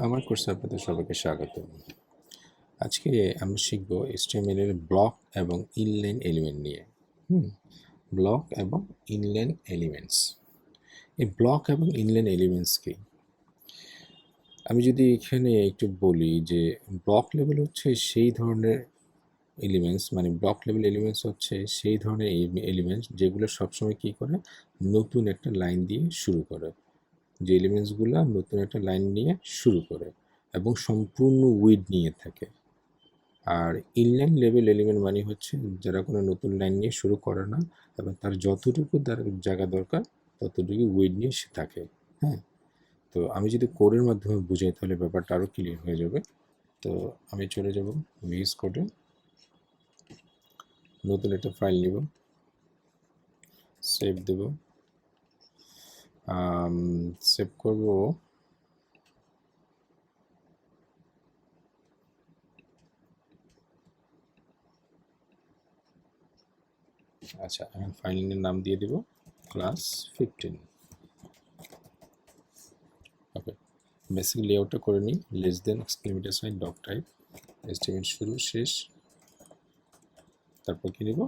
আমার কোর্সে আপনাদের সবাইকে স্বাগত। আজকে আমরা শিখব HTML এর ব্লক এবং ইনলাইন এলিমেন্ট নিয়ে। ব্লক এবং ইনলাইন এলিমেন্টস। এই ব্লক এবং ইনলাইন এলিমেন্টস কি? আমি যদি এখানে একটু বলি যে ব্লক লেভেল হচ্ছে সেই ধরনের এলিমেন্টস, মানে ব্লক লেভেল এলিমেন্টস হচ্ছে সেই ধরনের এলিমেন্টস যেগুলো সবসময় কী করে, নতুন একটা লাইন দিয়ে শুরু করে। যে এলিমেন্টসগুলো নতুন একটা লাইন নিয়ে শুরু করে এবং সম্পূর্ণ উইড নিয়ে থাকে। আর ইনলাইন লেভেল এলিমেন্ট মানে হচ্ছে যারা কোনো নতুন লাইন নিয়ে শুরু করে না এবং তার যতটুকু জায়গা দরকার ততটুকু উইড নিয়ে সে থাকে। হ্যাঁ, তো আমি যদি কোডের মাধ্যমে বুঝাই তাহলে ব্যাপারটা আরও ক্লিয়ার হয়ে যাবে। তো আমি চলে যাব ভিএস কোডে, নতুন একটা ফাইল নিব, সেভ দেব, সেভ করব আচ্ছা, এখন ফাইলের নাম দিয়ে দেব ক্লাস 15। ওকে, বেসিক লেআউটটা করে নিই। Less than exclamation sign doctype, এস্টিমেট শুরু শেষ, তারপর কি দেব,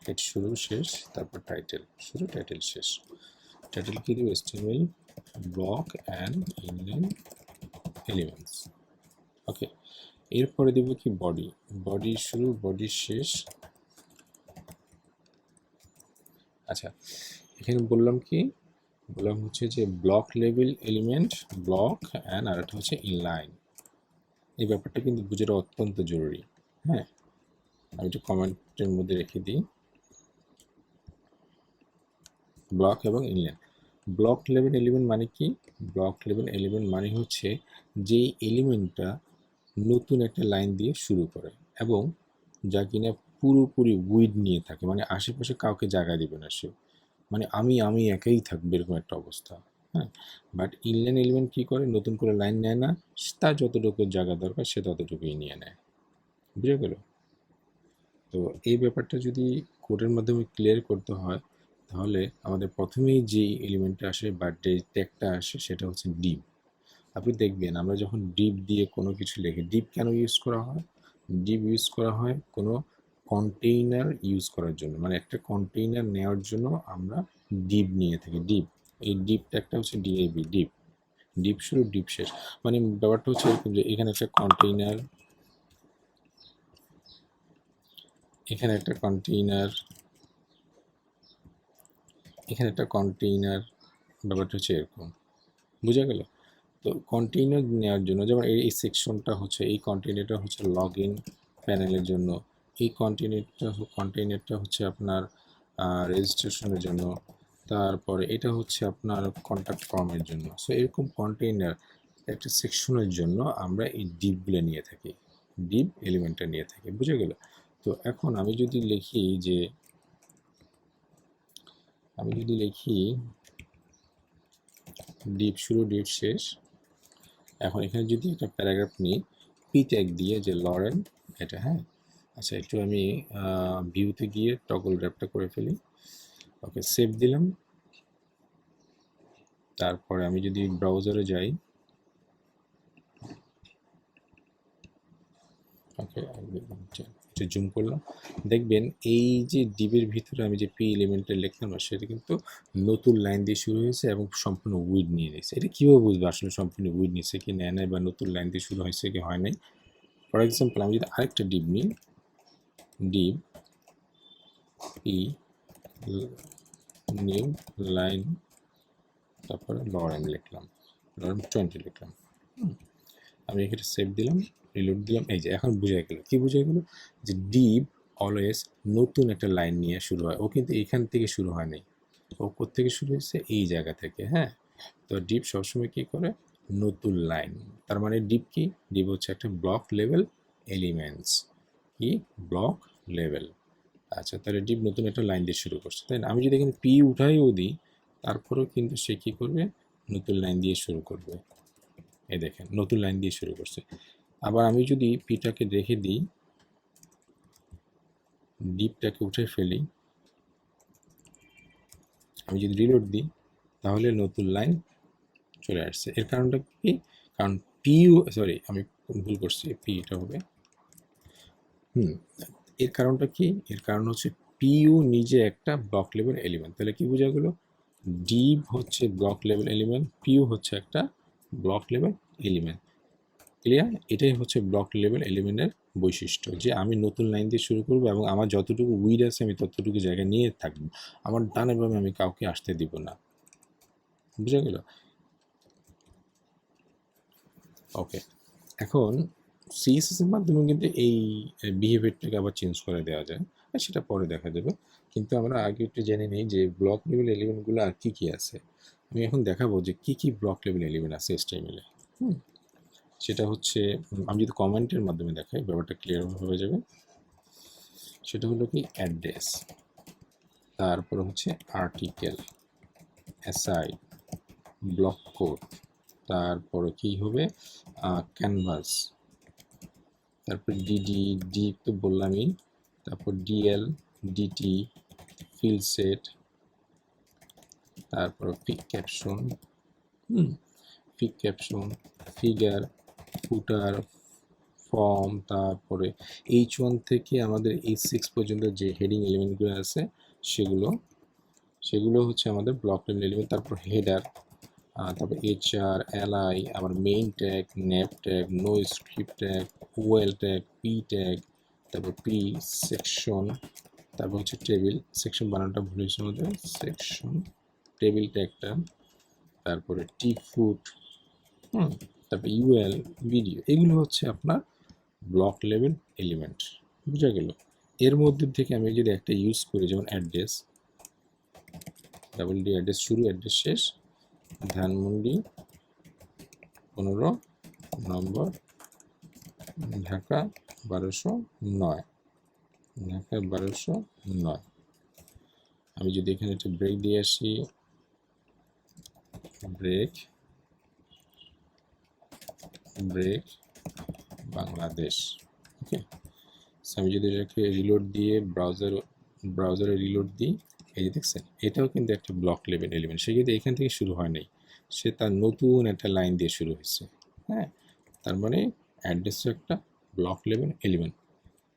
হেড শুরু শেষ, তারপর টাইটেল শুরু টাইটেল শেষ। টাইটেল কি দেব, HTML block and inline elements. Okay, এরপরে দেব কি বডি, বডি শুরু বডি শেষ। আচ্ছা, এখানে বললাম কি, বললাম হচ্ছে যে block level element, block and আর একটা হচ্ছে ইনলাইন। এই ব্যাপারটা কিন্তু বুঝাটা অত্যন্ত জরুরি। হ্যাঁ, আমি একটু কমেন্টের মধ্যে রেখে দিই, ব্লক এবং ইনলাইন। ব্লক লেভেল এলিমেন্ট মানে কি? ব্লক লেভেল এলিমেন্ট মানে হচ্ছে যেই এলিমেন্টটা নতুন একটা লাইন দিয়ে শুরু করে এবং যা কিনা পুরোপুরি উইড নিয়ে থাকে, মানে আশেপাশে কাউকে জায়গা দিবে না সে, মানে আমি একাই থাকবে এরকম একটা অবস্থা। হ্যাঁ, বাট ইনলাইন এলিমেন্ট কী করে, নতুন করে লাইন নেয় না, তার যতটুকু জায়গা দরকার সে ততটুকুই নিয়ে নেয়। বুঝে গেল? তো এই ব্যাপারটা যদি কোডের মাধ্যমে ক্লিয়ার করতে হয় তাহলে আমাদের প্রথমেই যে এলিমেন্টটা আসে বা যে ট্যাগটা আসে সেটা হচ্ছে ডিপ। আপনি দেখবেন আমরা যখন ডিপ দিয়ে কোনো কিছু লিখি, ডিপ কেন ইউজ করা হয়? ডিপ ইউজ করা হয় কোনো কন্টেইনার ইউজ করার জন্য, মানে একটা কন্টেইনার নেওয়ার জন্য আমরা ডিপ নিয়ে থাকি। ডিপ, এই ডিপ ট্যাগটা হচ্ছে ডিআইবি, ডিপ। ডিপ শুরু ডিপ শেষ, মানে ব্যাপারটা হচ্ছে এরকম যে এখানে একটা কন্টেইনার, এখানে একটা কন্টেইনার, এখানে একটা কন্টেইনার, ব্যাপারটা হচ্ছে এরকম। বুঝা গেল? তো কন্টেইনার নেওয়ার জন্য যেমন এই সেকশনটা হচ্ছে, এই কন্টেইনারটা হচ্ছে লগ ইন প্যানেলের জন্য, এই কন্টেইনারটা হচ্ছে আপনার রেজিস্ট্রেশনের জন্য, তারপরে এটা হচ্ছে আপনার কন্ট্যাক্ট ফর্মের জন্য। সো এরকম কন্টেইনার একটা সেকশনের জন্য আমরা এই ডিপগুলো নিয়ে থাকি, ডিপ এলিমেন্টটা নিয়ে থাকি। বুঝে গেল? তো এখন আমি যদি লিখি যে, আমি যদি লিখি ডিপ শুরু ডিপ শেষ, এখন এখানে যদি একটা প্যারাগ্রাফ নিই পি ট্যাগ দিয়ে যে লরেন, এটা। হ্যাঁ, আচ্ছা, একটু আমি ভিউতে গিয়ে টগল র্যাপটা করে ফেলি। ওকে, সেভ দিলাম। তারপরে আমি যদি ব্রাউজারে যাই, ওকে একটু জুম করলাম, দেখবেন এই যে ডিবের ভিতরে আমি যে পি এলিমেন্টটা লিখলাম না সেটা কিন্তু নতুন লাইন দিয়ে শুরু হয়েছে এবং সম্পূর্ণ উইড নিয়ে নিয়েছে। এটা কীভাবে বুঝবো আসলে সম্পূর্ণ উইড নিয়েছে কি নেয় নাই, বা নতুন লাইন দিয়ে শুরু হয়েছে কি হয় নাই? ফর এক্সাম্পল আমি যদি আরেকটা ডিপ নিই, ডিপ পি নিউ লাইন, তারপরে লরেন লিখলাম, লরেন 20 লিখলাম। আমি এখানে সেভ দিলাম, রিলোড দিলাম। এই যে এখন বুঝে গেল, কি বুঝে গেল, যে ডিপ অলওয়েজ নতুন একটা লাইন নিয়ে শুরু হয়। ও কিন্তু এখান থেকে শুরু হয় নাই, ও কোত্থেকে শুরু হয়েছে, এই জায়গা থেকে। হ্যাঁ, তো ডিপ সবসময় কী করে, নতুন লাইন। তার মানে ডিপ কি, ডিপ হচ্ছে একটা ব্লক লেভেল এলিমেন্টস। কি, ব্লক লেভেল। আচ্ছা, তাহলে ডিপ নতুন একটা লাইন দিয়ে শুরু করছে, তাই না? আমি যদি এখানে পি উঠাইও দিই তারপরেও কিন্তু সে কী করবে, নতুন লাইন দিয়ে শুরু করবে। এই দেখেন নতুন লাইন দিয়ে শুরু করছে। আবার আমি যদি পিটাকে রেখে দিই, ডিপটাকে উঠে ফেলি, আমি যদি রিলোড দিই তাহলে নতুন লাইন চলে আসছে। এর কারণটা কি? কারণ পিইউ, সরি আমি ভুল করছি, পি এটা হবে এর কারণটা কি? এর কারণ হচ্ছে পিইউ নিজে একটা ব্লক লেভেল এলিমেন্ট। তাহলে কি বোঝা গেল? ডিভ হচ্ছে ব্লক লেভেল এলিমেন্ট, পিইউ হচ্ছে একটা ব্লক লেভেল এলিমেন্ট। ক্লিয়ার? এটাই হচ্ছে ব্লক লেভেল এলিমেন্টের বৈশিষ্ট্য, যে আমি নতুন লাইন দিয়ে শুরু করবো এবং আমার যতটুকু উইড আছে আমি ততটুকু জায়গা নিয়ে থাকবো, আমার ডানে বামে আমি কাউকে আসতে দিব না। বুঝা গেল? ওকে, এখন সিএসএস এর মাধ্যমে কিন্তু এই বিহেভিয়ারটাকে আবার চেঞ্জ করে দেওয়া যায়, আর সেটা পরে দেখা যাবে। কিন্তু আমরা আগে একটু জেনে নিই যে ব্লক লেভেল এলিমেন্টগুলো আর কী কী আছে। আমি এখন দেখাবো যে কী কী ব্লক লেভেল এলিমেন্ট আছে এইচটিএমএল-এ। সেটা হচ্ছে, আমি যদি কমেন্টের মাধ্যমে দেখাই ব্যাপারটা ক্লিয়ার হয়ে যাবে। সেটা হলো কি অ্যাড্রেস, তারপরে হচ্ছে আর্টিকেল, অ্যাসাইড, ব্লক কোড, তারপরে কি হবে ক্যানভাস, তারপর ডিডি, ডি তো বললামই, তারপর ডিএল, ডিটি, ফিল্ড সেট, তারপর figcaption, figcaption, figure, footer, form, তারপরে H1 থেকে আমাদের H6 পর্যন্ত যে হেডিং এলিমেন্টগুলো আছে সেগুলো সেগুলো হচ্ছে আমাদের ব্লক লেভেল এলিমেন্ট। তারপর হেডার, তারপর এইচআর, এলআই, আবার main tag, nav tag, noscript tag, OL tag, P tag, তারপর পি সেকশন, তারপর হচ্ছে টেবিল, সেকশন বানানটা ভুল হয়েছে আমাদের, সেকশন, টেবিল ট্যাগটা, তারপরে টি ফুট, তারপর ইউএল, ভিডিও, এগুলো হচ্ছে আপনার ব্লক লেভেল এলিমেন্ট। বুঝা গেল? এর মধ্যে থেকে আমি যদি একটা ইউজ করি, যেমন অ্যাড্রেস, ডাবল ডি অ্যাড্রেস শুরু, অ্যাড্রেস শেষ, ধানমন্ডি 15 নম্বর, ঢাকা 1209, ঢাকা 1209। আমি যদি এখানে একটা ব্রেক দিয়ে আসি, ব্রেক, ব্রেক বাংলাদেশ, ওকে। আমি যদি এটাকে রিলোড দিয়ে ব্রাউজারে রিলোড দিই, এই যে দেখছেন, এটাও কিন্তু একটা ব্লক লেভেল এলিমেন্ট। সে কিন্তু এখান থেকে শুরু হয় নাই, সে তার নতুন একটা লাইন দিয়ে শুরু হয়েছে। হ্যাঁ, তার মানে অ্যাড্রেসও একটা ব্লক লেভেল এলিমেন্ট।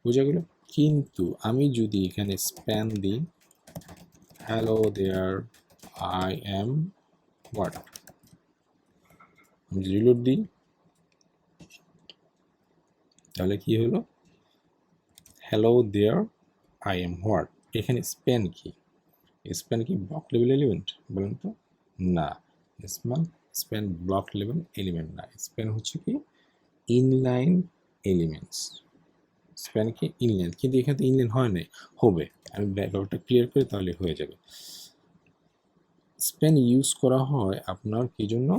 বোঝা গেল? কিন্তু আমি যদি এখানে স্প্যান দিই, hello there I am what, আমি যদি রিলোড দিই তাহলে কি হলো? Hello there I am what. এখানে স্প্যান কি? স্প্যান কি ব্লক লেভেল এলিমেন্ট? বলেন তো। না, স্প্যান ব্লক লেভেল এলিমেন্ট না। স্প্যান হচ্ছে কি ইনলাইন এলিমেন্টস। স্প্যান কি ইনলাইন, কিন্তু এখানে তো ইনলাইন হয় নাই, হবে। আমি ব্যাপারটা ক্লিয়ার করি তাহলে হয়ে যাবে। স্প্যান ইউজ করা হয় আপনার কি জন্য?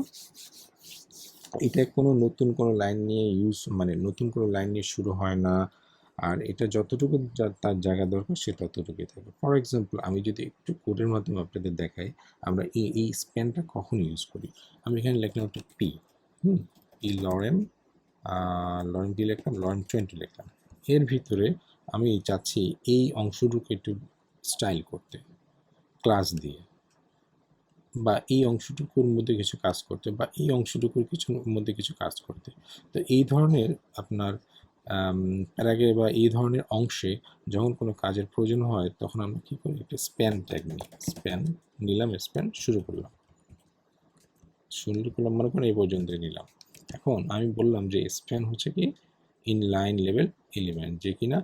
এটা কোনো নতুন কোনো লাইন নিয়ে নতুন কোনো লাইন নিয়ে শুরু হয় না, আর এটা যতটুকু তার জায়গা দরকার সে ততটুকুই থাকে। ফর এক্সাম্পল, আমি যদি একটু কোডের মাধ্যমে আপনাদের দেখাই, আমরা এই স্প্যানটা কখন ইউজ করি। আমি এখানে লিখলাম একটা P, P lorem, lorem P লিখলাম, লরেম 20 লিখলাম। এর ভিতরে আমি চাচ্ছি এই অংশটুকু একটু স্টাইল করতে ক্লাস দিয়ে, বা এই অংশটুকুর মধ্যে কিছু কাজ করতে, বা এই অংশটুকুর মধ্যে কিছু কাজ করতে। তো এই ধরনের আপনার প্যারাগ্রাফ বা এই ধরনের অংশে যখন কোনো কাজের প্রয়োজন হয়, তখন আমরা কী করি? একটা স্প্যান ট্যাগ নিই, স্প্যান নিলাম, স্প্যান শুরু করলাম, মনে করেন এই পর্যন্ত নিলাম। এখন আমি বললাম যে স্প্যান হচ্ছে কি ইনলাইন লেভেল এলিমেন্ট, যে কিনা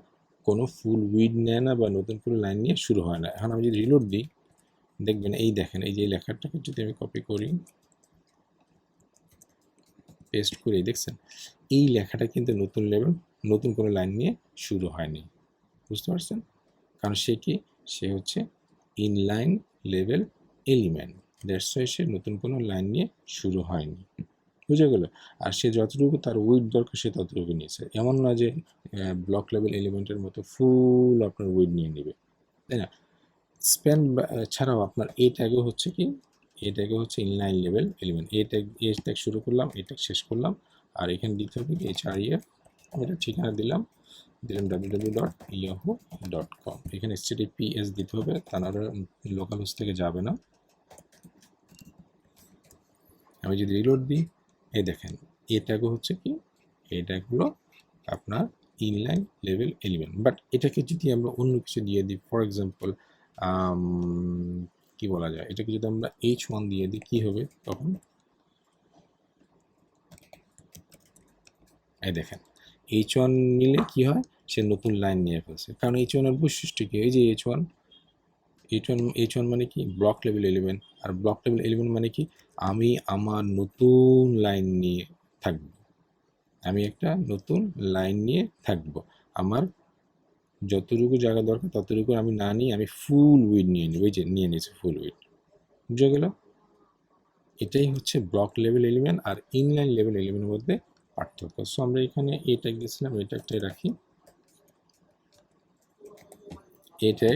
কোনো ফুল উইড নেয় না বা নতুন কোনো লাইন নিয়ে শুরু হয় না। এখন আমি যদি রিলোড দিই, দেখবেন এই দেখেন, এই যে লেখাটাকে যদি আমি কপি করি, পেস্ট করি, দেখছেন এই লেখাটা কিন্তু নতুন কোনো লাইন নিয়ে শুরু হয়নি। বুঝতে পারছেন? কারণ সে হচ্ছে inline level element, that's why সে নতুন কোনো লাইন নিয়ে শুরু হয়নি। বুঝে গেল? আর সে যতটুকু তার উইড দরকার সে ততটুকু নিয়েছে। এমন না যে ব্লক লেভেল এলিমেন্টের মতো ফুল আপনার উইড নিয়ে নেবে, তাই না? স্প্যান ছাড়াও আপনার এই ট্যাগও হচ্ছে কি, এই ট্যাগও হচ্ছে ইনলাইন লেভেল এলিমেন্ট। এই ট্যাগ শুরু করলাম, এই ট্যাগ শেষ করলাম, আর এখানে দিতে হবে কি HREF, এটা ঠিকানা দিলাম www.yahoo.com। এখানে HTTPS দিতে হবে, তা নাহলে লোকাল হোস্ট থেকে যাবে না। আমি যদি রিলোড দিই, এই দেখেন এটাকে হচ্ছে কি, এটাগুলো আপনার ইনলাইন লেভেল এলিমেন্ট। বাট এটাকে যদি আমরা অন্য কিছু দিয়ে দিই, ফর এক্সাম্পল কি বলা যায়, এটাকে যদি আমরা H1 দিয়ে দিই কি হবে তখন? এই দেখেন H1 নিলে কি হয়, সে নতুন লাইন নিয়ে ফেলছে, কারণ H1 এর বৈশিষ্ট্য কি, এই যে H1 মানে কি ব্লক লেভেল এলিমেন্ট, আর ব্লক লেভেল এলিমেন্ট মানে কি আমি আমার নতুন লাইন নিয়ে থাকব, আমি একটা নতুন লাইন নিয়ে থাকব, আমার যতটুকু জায়গা দরকার ততটুকু আমি না নিয়ে আমি ফুল উইড নিয়ে নিব, এই যে নিয়ে নিয়েছি ফুল উইড। বুঝে গেল? এটাই হচ্ছে ব্লক লেভেল এলিমেন্ট আর ইনলাইন লেভেল এলিমেন্টের মধ্যে পার্থক্য। সো আমরা এখানে এটা গেছিলাম, এটা একটাই রাখি, এটা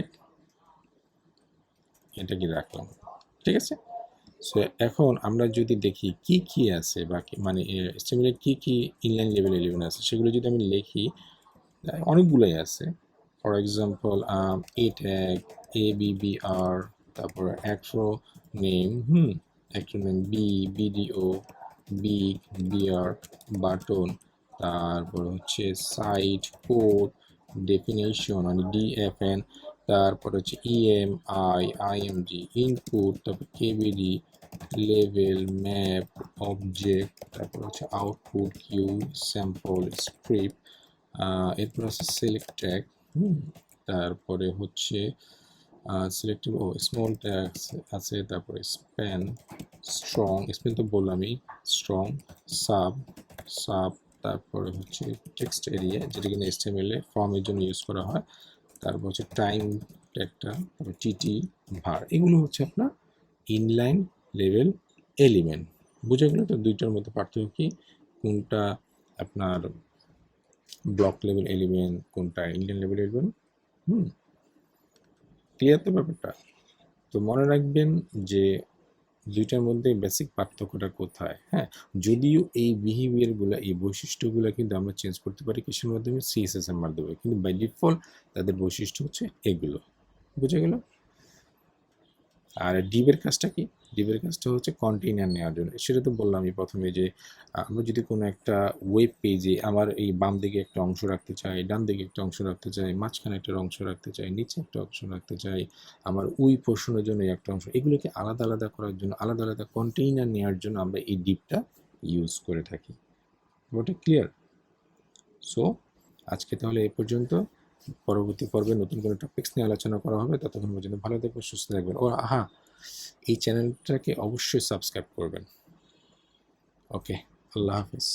এটা কি রাখলাম, ঠিক আছে। সো এখন আমরা যদি দেখি কি কি আছে বাকি, মানে HTML কি কি ইনলাইন লেভেল এলিমেন্ট আছে, সেগুলো যদি আমি লিখি, অনেকগুলোই আছে। For example A tag, ABBR, তারপর acronym, acronym BDO, big, BR, button, তারপর হচ্ছে সাইট, কোড, ডেফিনেশন মানে DFN, তারপর হচ্ছে IMG, ইনপুট, তারপর KBD, লেভেল, ম্যাপ, অবজেক্ট, তারপর হচ্ছে আউটপুট, কিউ, স্যাম্পল, স্ক্রিপ্ট, এরপর আছে সিলেক্ট ট্যাগ, তারপরে হচ্ছে সিলেক্টিভ স্মল ট্যাগ আছে, তারপরে স্প্যান, স্ট্রং, স্প্যান তো বললামই, স্ট্রং, সাব সাব তারপরে হচ্ছে টেক্সট এরিয়া, যেটা কিনা HTML এ ফর্মের জন্য ইউজ করা হয়, তারপর হচ্ছে টাইম ট্যাগটা, তারপর TT, var, এগুলো হচ্ছে আপনার ইনলাইন লেভেল এলিমেন্ট। বুঝে গেল তো দুইটার মধ্যে পার্থক্য কি, কোনটা আপনার ব্লক লেভেল এলিমেন্ট, কোনটা ইনলাইন লেভেল এলিমেন্ট। ক্লিয়ার তো ব্যাপারটা? তো মনে রাখবেন যে দুইটার মধ্যে বেসিক পার্থক্যটা কোথায়। হ্যাঁ, যদিও এই বিহেভিয়ারগুলো, এই বৈশিষ্ট্যগুলো কিন্তু আমরা চেঞ্জ করতে পারি কিসের মাধ্যমে, CSS এর মাধ্যমে, কিন্তু বাই ডিফল্ট তাদের বৈশিষ্ট্য হচ্ছে এগুলো। বুঝে গেল? আর ডিভের কাজটা কি, ডিভের কাজটা হচ্ছে কন্টেইনার নেওয়ার জন্য। সেটা তো বললাম আমি প্রথমে যে আমরা যদি কোনো একটা ওয়েব পেজে আমার এই বাম দিকে একটা অংশ রাখতে চাই, ডান দিকে একটা অংশ রাখতে চাই, মাঝখানে একটা অংশ রাখতে চাই, নিচে একটা অংশ রাখতে চাই, আমার ওই পোর্শনের জন্য একটা অংশ, এগুলোকে আলাদা আলাদা করার জন্য, আলাদা আলাদা কন্টেইনার নেওয়ার জন্য আমরা এই ডিভটা ইউজ করে থাকি। ওটা ক্লিয়ার? সো আজকে তাহলে এই পর্যন্ত, পরবর্তী পর্বে নতুন কোনো টপিকস নিয়ে আলোচনা করা হবে। ততক্ষণ পর্যন্ত ভালো থাকবেন, সুস্থ থাকবেন। ও হ্যাঁ, এই চ্যানেলটাকে অবশ্যই সাবস্ক্রাইব করবেন। ওকে, আল্লাহ হাফিজ।